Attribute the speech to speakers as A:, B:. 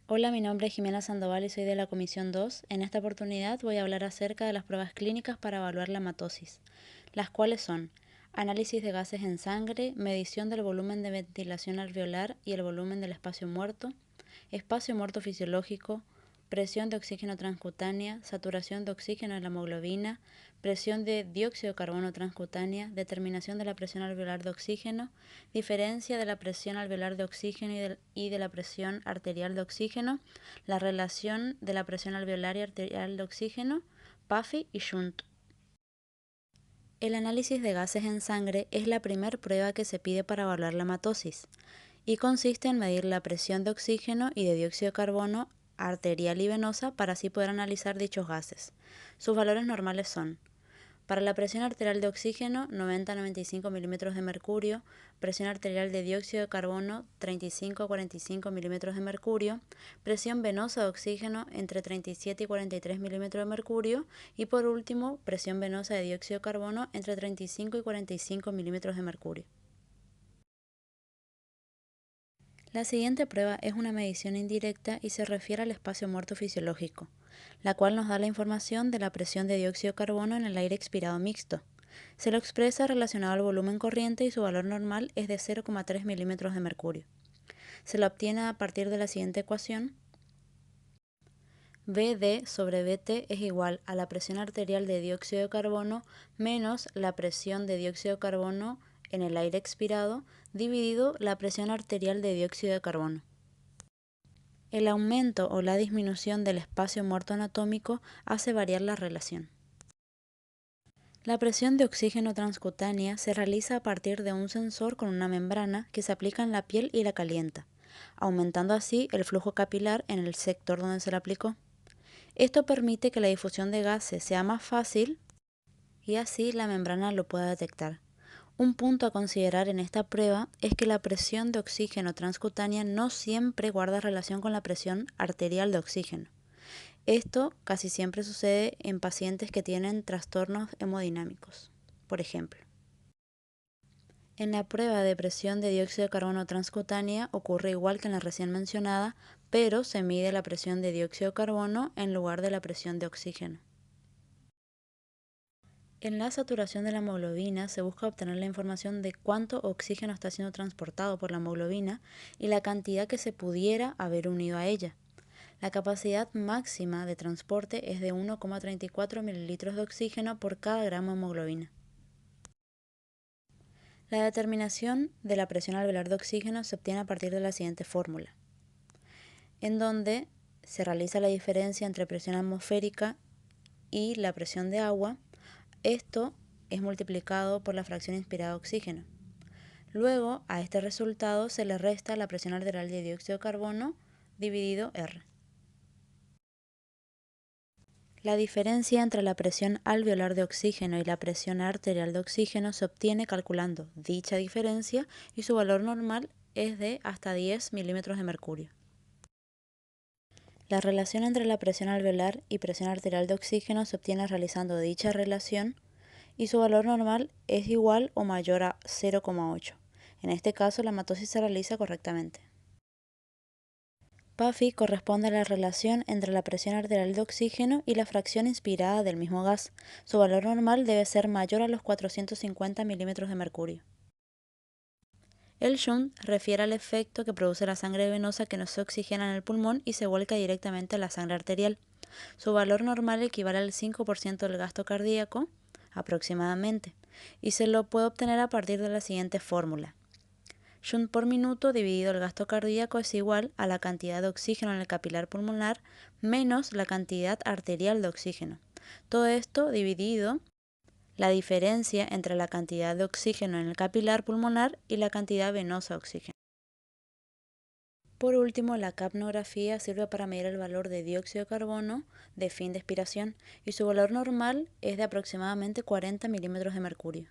A: Hola, mi nombre es Jimena Sandoval y soy de la Comisión 2. En esta oportunidad voy a hablar acerca de las pruebas clínicas para evaluar la hematosis, las cuales son análisis de gases en sangre, medición del volumen de ventilación alveolar y el volumen del espacio muerto fisiológico, presión de oxígeno transcutánea, saturación de oxígeno en la hemoglobina, presión de dióxido de carbono transcutánea, determinación de la presión alveolar de oxígeno, diferencia de la presión alveolar de oxígeno y de la presión arterial de oxígeno, la relación de la presión alveolar y arterial de oxígeno, PAFI y Shunt. El análisis de gases en sangre es la primera prueba que se pide para evaluar la hematosis y consiste en medir la presión de oxígeno y de dióxido de carbono arterial y venosa para así poder analizar dichos gases. Sus valores normales son: para la presión arterial de oxígeno 90-95 milímetros de mercurio, presión arterial de dióxido de carbono 35-45 milímetros de mercurio, presión venosa de oxígeno entre 37 y 43 milímetros de mercurio y por último presión venosa de dióxido de carbono entre 35 y 45 milímetros de mercurio. La siguiente prueba es una medición indirecta y se refiere al espacio muerto fisiológico, la cual nos da la información de la presión de dióxido de carbono en el aire expirado mixto. Se lo expresa relacionado al volumen corriente y su valor normal es de 0,3 milímetros de mercurio. Se lo obtiene a partir de la siguiente ecuación: VD sobre VT es igual a la presión arterial de dióxido de carbono menos la presión de dióxido de carbono en el aire expirado dividido la presión arterial de dióxido de carbono. El aumento o la disminución del espacio muerto anatómico hace variar la relación. La presión de oxígeno transcutánea se realiza a partir de un sensor con una membrana que se aplica en la piel y la calienta, aumentando así el flujo capilar en el sector donde se le aplicó. Esto permite que la difusión de gases sea más fácil y así la membrana lo pueda detectar. Un punto a considerar en esta prueba es que la presión de oxígeno transcutánea no siempre guarda relación con la presión arterial de oxígeno. Esto casi siempre sucede en pacientes que tienen trastornos hemodinámicos. Por ejemplo, en la prueba de presión de dióxido de carbono transcutánea ocurre igual que en la recién mencionada, pero se mide la presión de dióxido de carbono en lugar de la presión de oxígeno. En la saturación de la hemoglobina se busca obtener la información de cuánto oxígeno está siendo transportado por la hemoglobina y la cantidad que se pudiera haber unido a ella. La capacidad máxima de transporte es de 1,34 mililitros de oxígeno por cada gramo de hemoglobina. La determinación de la presión alveolar de oxígeno se obtiene a partir de la siguiente fórmula, en donde se realiza la diferencia entre presión atmosférica y la presión de agua. Esto es multiplicado por la fracción inspirada de oxígeno. Luego, a este resultado se le resta la presión arterial de dióxido de carbono dividido R. La diferencia entre la presión alveolar de oxígeno y la presión arterial de oxígeno se obtiene calculando dicha diferencia y su valor normal es de hasta 10 milímetros de mercurio. La relación entre la presión alveolar y presión arterial de oxígeno se obtiene realizando dicha relación y su valor normal es igual o mayor a 0,8. En este caso, la hematosis se realiza correctamente. PAFI corresponde a la relación entre la presión arterial de oxígeno y la fracción inspirada del mismo gas. Su valor normal debe ser mayor a los 450 milímetros de mercurio. El shunt refiere al efecto que produce la sangre venosa que no se oxigena en el pulmón y se vuelca directamente a la sangre arterial. Su valor normal equivale al 5% del gasto cardíaco, aproximadamente, y se lo puede obtener a partir de la siguiente fórmula. Shunt por minuto dividido el gasto cardíaco es igual a la cantidad de oxígeno en el capilar pulmonar menos la cantidad arterial de oxígeno. Todo esto dividido la diferencia entre la cantidad de oxígeno en el capilar pulmonar y la cantidad venosa de oxígeno. Por último, la capnografía sirve para medir el valor de dióxido de carbono de fin de expiración y su valor normal es de aproximadamente 40 milímetros de mercurio.